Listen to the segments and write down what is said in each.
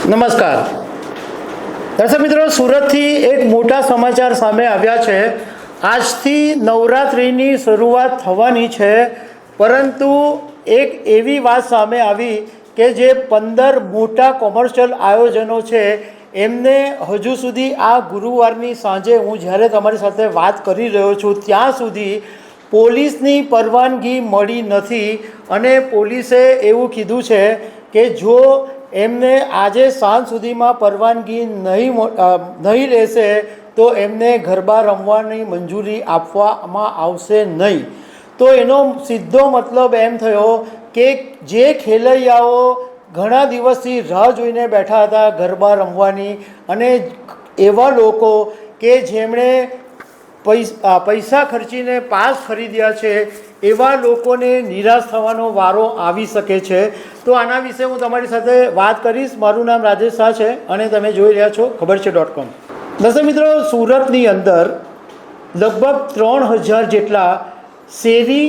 નમસ્કાર દર્શક મિત્રો, સુરતથી એક મોટા સમાચાર સામે આવ્યા છે। આજથી નવરાત્રિની શરૂઆત થવાની છે, પરંતુ એક એવી વાત સામે આવી કે જે 15 મોટા કોમર્શિયલ આયોજનો છે એમને હજુ સુધી આ ગુરુવારની સાંજે હું જ્યારે તમારી સાથે વાત કરી રહ્યો છું ત્યાં સુધી પોલીસની પરવાનગી મળી નથી। અને પોલીસે એવું કીધું છે કે જો એમને આજે સાંજ સુધીમાં પરવાનગી નહીં રહેશે તો એમને ગરબા રમવાની મંજૂરી આપવામાં આવશે નહીં। તો એનો સીધો મતલબ એમ થયો કે જે ખેલૈયાઓ ઘણા દિવસથી રાહ જોઈને બેઠા હતા ગરબા રમવાની, અને એવા લોકો કે જેમણે પૈસા ખર્ચીને પાસ ખરીદ્યા છે એવા લોકોને નિરાશ થવાનો વારો આવી શકે છે। તો આના વિશે હું તમારી સાથે વાત કરીશ। મારું નામ રાજેશ શાહ છે અને તમે જોઈ રહ્યા છો ખબર છે.com। દર્શક મિત્રો, સુરતની અંદર લગભગ 3000 જેટલા શેરી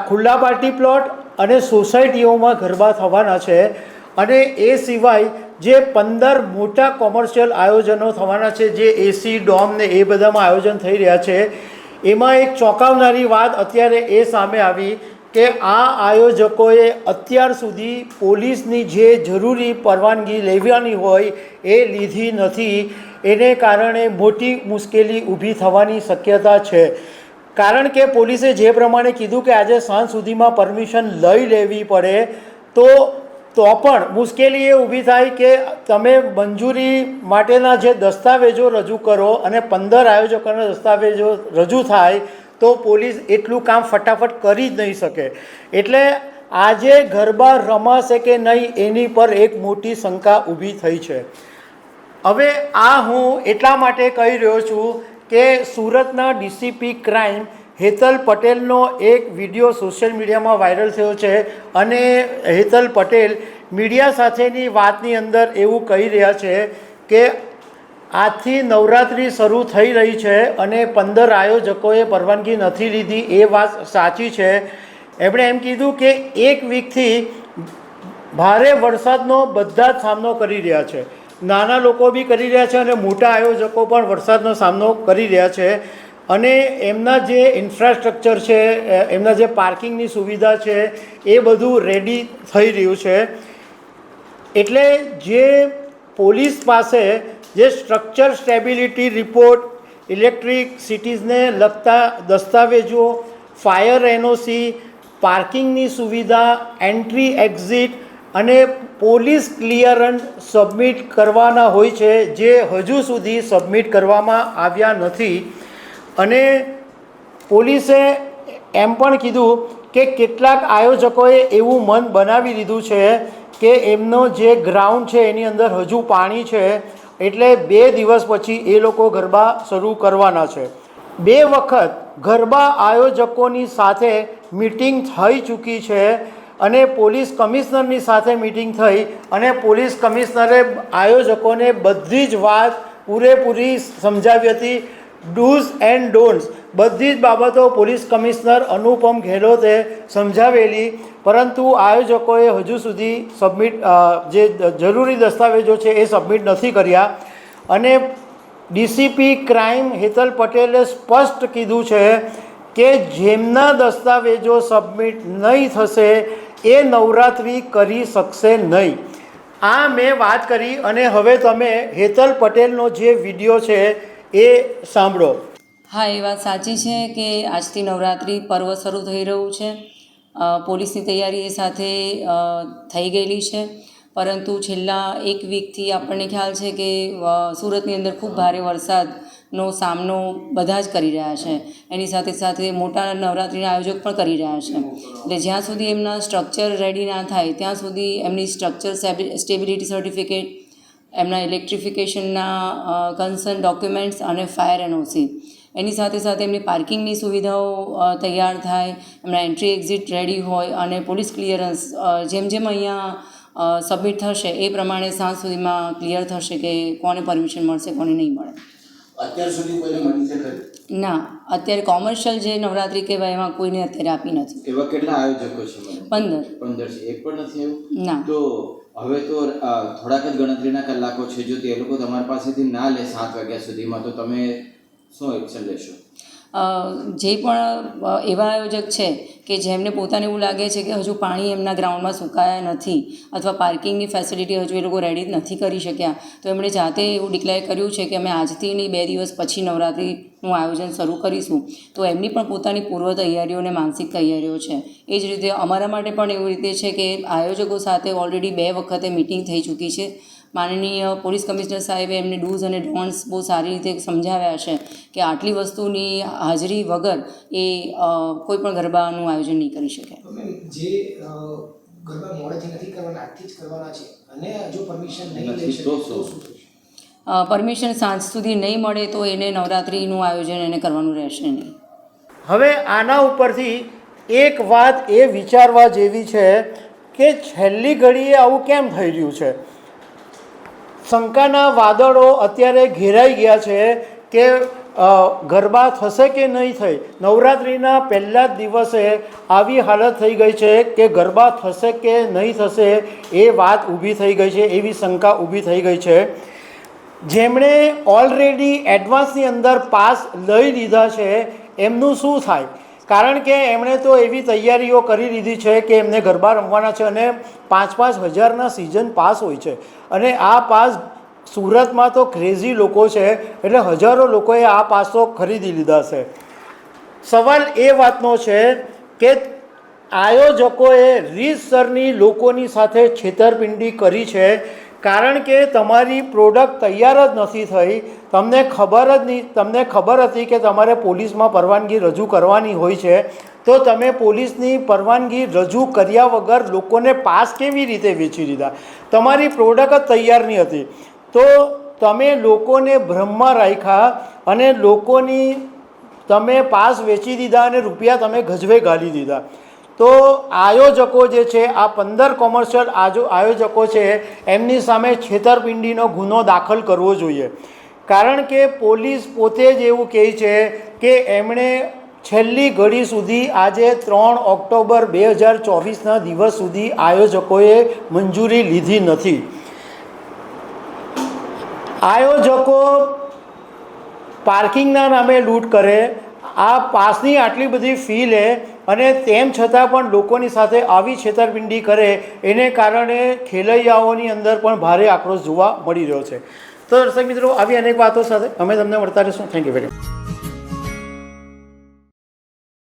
ખુલ્લા પાર્ટી પ્લોટ અને સોસાયટીઓમાં ગરબા થવાના છે, અને એ સિવાય જે 15 મોટા કોમર્શિયલ આયોજનો થવાના છે, જે એસી ડોમ ને એ બધામાં આયોજન થઈ રહ્યા છે, એમાં એક ચોંકાવનારી વાત અત્યારે એ સામે આવી કે આ આયોજકોએ અત્યાર સુધી પોલીસની જે જરૂરી પરવાનગી લેવાની હોય એ લીધી નથી। એને કારણે મોટી મુશ્કેલી ઊભી થવાની શક્યતા છે, કારણ કે પોલીસે જે પ્રમાણે કીધું કે આજે સાંજ સુધીમાં પરમિશન લઈ લેવી પડે, તો પણ મુશ્કેલી એ ઊભી થાય કે તમે મંજૂરી માટેના જે દસ્તાવેજો રજૂ કરો અને 15 આયોજકોના દસ્તાવેજો રજૂ થાય તો પોલીસ એટલું કામ ફટાફટ કરી જ નહીં શકે। એટલે આજે ગરબા રમાશે કે નહીં એની પર એક મોટી શંકા ઊભી થઈ છે। હવે આ હું એટલા માટે કહી રહ્યો છું કે સુરતના ડીસીપી ક્રાઇમ હેતલ પટેલનો એક વિડીયો સોશિયલ મીડિયામાં વાયરલ થયો છે, અને હેતલ પટેલ મીડિયા સાથેની વાતની અંદર એવું કહી રહ્યા છે કે આજથી નવરાત્રિ શરૂ થઈ રહી છે અને 15 આયોજકોએ પરવાનગી નથી લીધી, એ વાત સાચી છે। એમણે એમ કીધું કે એક વીકથી ભારે વરસાદનો બધા જ સામનો કરી રહ્યા છે, નાના લોકો બી કરી રહ્યા છે અને મોટા આયોજકો પણ વરસાદનો સામનો કરી રહ્યા છે, અને એમના જે ઇન્ફ્રાસ્ટ્રક્ચર છે, એમના જે પાર્કિંગની સુવિધા છે એ બધું રેડી થઈ રહ્યું છે। એટલે જે પોલીસ પાસે જે સ્ટ્રક્ચર સ્ટેબિલિટી રિપોર્ટ, ઇલેક્ટ્રિસિટીઝને લગતા દસ્તાવેજો, ફાયર એનઓસી, પાર્કિંગની સુવિધા, એન્ટ્રી એક્ઝિટ અને પોલીસ ક્લિયરન્સ સબમિટ કરવાના હોય છે, જે હજુ સુધી સબમિટ કરવામાં આવ્યા નથી। અને પોલીસે એમ પણ કીધું કે કેટલાક આયોજકોએ એવું મન બનાવી લીધું છે કે એમનો જે ગ્રાઉન્ડ છે એની અંદર હજુ પાણી છે, એટલે 2 દિવસ પછી એ લોકો ગરબા શરૂ કરવાના છે। 2 વખત ગરબા આયોજકોની સાથે મિટિંગ થઈ ચૂકી છે, અને પોલીસ કમિશનરની સાથે મિટિંગ થઈ અને પોલીસ કમિશનરે આયોજકોને બધી જ વાત પૂરેપૂરી સમજાવી હતી। ડૂઝ એન્ડ ડોન્ટ્સ બધી જ બાબતો પોલીસ કમિશનર અનુપમ ગેહલોતે સમજાવેલી, પરંતુ આયોજકોએ હજુ સુધી જે જરૂરી દસ્તાવેજો છે એ સબમિટ નથી કર્યા। અને ડીસીપી ક્રાઇમ હેતલ પટેલે સ્પષ્ટ કીધું છે કે જેમના દસ્તાવેજો સબમિટ નહીં થશે એ નવરાત્રિ કરી શકશે નહીં। આ મેં વાત કરી, અને હવે તમે હેતલ પટેલનો જે વિડીયો છે એ સાંભળો। હા, એ વાત સાચી છે કે આજથી નવરાત્રિ પર્વ શરૂ થઈ રહ્યું છે। પોલીસની તૈયારી એ સાથે થઈ ગયેલી છે, પરંતુ છેલ્લા 1 વીકથી આપણને ખ્યાલ છે કે સુરતની અંદર ખૂબ ભારે વરસાદનો સામનો બધા જ કરી રહ્યા છે। એની સાથે સાથે મોટા નવરાત્રિના આયોજક પણ કરી રહ્યા છે, એટલે જ્યાં સુધી એમના સ્ટ્રક્ચર રેડી ના થાય ત્યાં સુધી એમની સ્ટ્રક્ચર સ્ટેબિલિટી સર્ટિફિકેટ, એમના ઇલેક્ટ્રિફિકેશનના કન્સર્ન ડોક્યુમેન્ટ્સ અને ફાયર એનઓસી, એની સાથે સાથે એમની પાર્કિંગની સુવિધાઓ તૈયાર થાય, એમના એન્ટ્રી એક્ઝિટ રેડી હોય, અને પોલીસ ક્લિયરન્સ જેમ જેમ અહીંયા સબમિટ થશે એ પ્રમાણે સાંજ સુધીમાં ક્લિયર થશે કે કોને પરમિશન મળશે, કોને નહીં મળે। અત્યાર સુધી કોઈને મળી છે ખરી? ના, અત્યારે કોમર્શિયલ જે નવરાત્રિ કહેવાય એમાં કોઈને અત્યારે આપી નથી. એવા કેટલા આયોજકો છે? 15. 15 છે. એક પણ નથી આવ્યું? ના. તો હવે તો થોડાક જ ગણતરીના કલાકો છે. જો તે લોકો તમારી પાસેથી ના લે 7 વાગ્યા સુધીમાં, તો તમે શું એક્શન લેશો? જે પણ એવા આયોજક છે કે જેમને પોતાને એવું લાગે છે કે હજુ પાણી એમના ગ્રાઉન્ડમાં સુકાયા નથી અથવા પાર્કિંગની ફેસિલિટી હજુ એ લોકો રેડી નથી કરી શક્યા, તો એમણે જાતે એવું ડિક્લેર કર્યું છે કે અમે આજથી નહીં 2 દિવસ પછી નવરાત્રિનું આયોજન શરૂ કરીશું. તો એમની પણ પોતાની પૂર્વ તૈયારીઓ અને માનસિક તૈયારીઓ છે. એ જ રીતે અમારા માટે પણ એવી રીતે છે કે આયોજકો સાથે ઓલરેડી 2 વખતે મિટિંગ થઈ ચૂકી છે. માનનીય પોલીસ કમિશનર સાહેબે એમને ડૂઝ અને ડોન્ટ્સ બહુ સારી રીતે સમજાવ્યા છે કે આટલી વસ્તુની હાજરી વગર એ કોઈ પણ ગરબાનું આયોજન નહીં કરી શકે. જે ગરબા મોડેથી નથી કરવાના, આજથી જ કરવાના છે અને જો પરમિશન નહીં લઈ શકે તો તો શું? શું થશે? પરમિશન સાંજ સુધી નહીં મળે તો એને નવરાત્રિનું આયોજન એને કરવાનું રહેશે નહીં. હવે આના ઉપરથી એક વાત એ વિચારવા જેવી છે કે છેલ્લી ઘડીએ આવું કેમ થઈ રહ્યું છે. શંકાના વાદળો અત્યારે ઘેરાઈ ગયા છે કે ગરબા થશે કે નહીં થાય. નવરાત્રિના પહેલા જ દિવસે આવી હાલત થઈ ગઈ છે કે ગરબા થશે કે નહીં થશે એ વાત ઊભી થઈ ગઈ છે, એવી શંકા ઊભી થઈ ગઈ છે. જેમણે ઓલરેડી એડવાન્સની અંદર પાસ લઈ લીધા છે એમનું શું થાય? કારણ કે એમણે તો એવી તૈયારીઓ કરી લીધી છે કે એમને ગરબા રમવાના છે અને 5-5 હજારના સિઝન પાસ હોય છે અને આ પાસ સુરતમાં તો ક્રેઝી લોકો છે એટલે હજારો લોકોએ આ પાસ તો ખરીદી લીધા છે. સવાલ એ વાતનો છે કે આયોજકોએ રીતસરની લોકોની સાથે છેતરપિંડી કરી છે. કારણ કે તમારી પ્રોડક્ટ તૈયાર જ નથી થઈ. તમને ખબર હતી કે તમારે પોલીસમાં પરવાનગી રજૂ કરવાની હોય છે, તો તમે પોલીસની પરવાનગી રજૂ કર્યા વગર લોકોને પાસ કેવી રીતે વેચી દીધા? તમારી પ્રોડક્ટ જ તૈયાર નહીં હતી તો તમે લોકોને ભ્રમમાં રાખ્યા અને તમે પાસ વેચી દીધા અને રૂપિયા તમે ગજવે ગાળી દીધા. તો આયોજકો જે છે, આ 15 કોમર્શિયલ આયોજકો છે, એમની સામે છેતરપિંડીનો ગુનો દાખલ કરવો જોઈએ. કારણ કે પોલીસ પોતે જ એવું કહે છે કે એમણે છેલ્લી ઘડી સુધી આજે 3 ઓક્ટોબર 2024ના દિવસ સુધી આયોજકોએ મંજૂરી લીધી નથી. આયોજકો પાર્કિંગના નામે લૂંટ કરે, આ પાસની આટલી બધી ફી લે અને તેમ છતાં પણ લોકોની સાથે આવી છેતરપિંડી કરે, એને કારણે ખેલૈયાઓની અંદર પણ ભારે આક્રોશ જોવા મળી રહ્યો છે. તો દર્શક મિત્રો, આવી અનેક વાતો સાથે અમે તમને મળતા રહીશું. Thank you very much.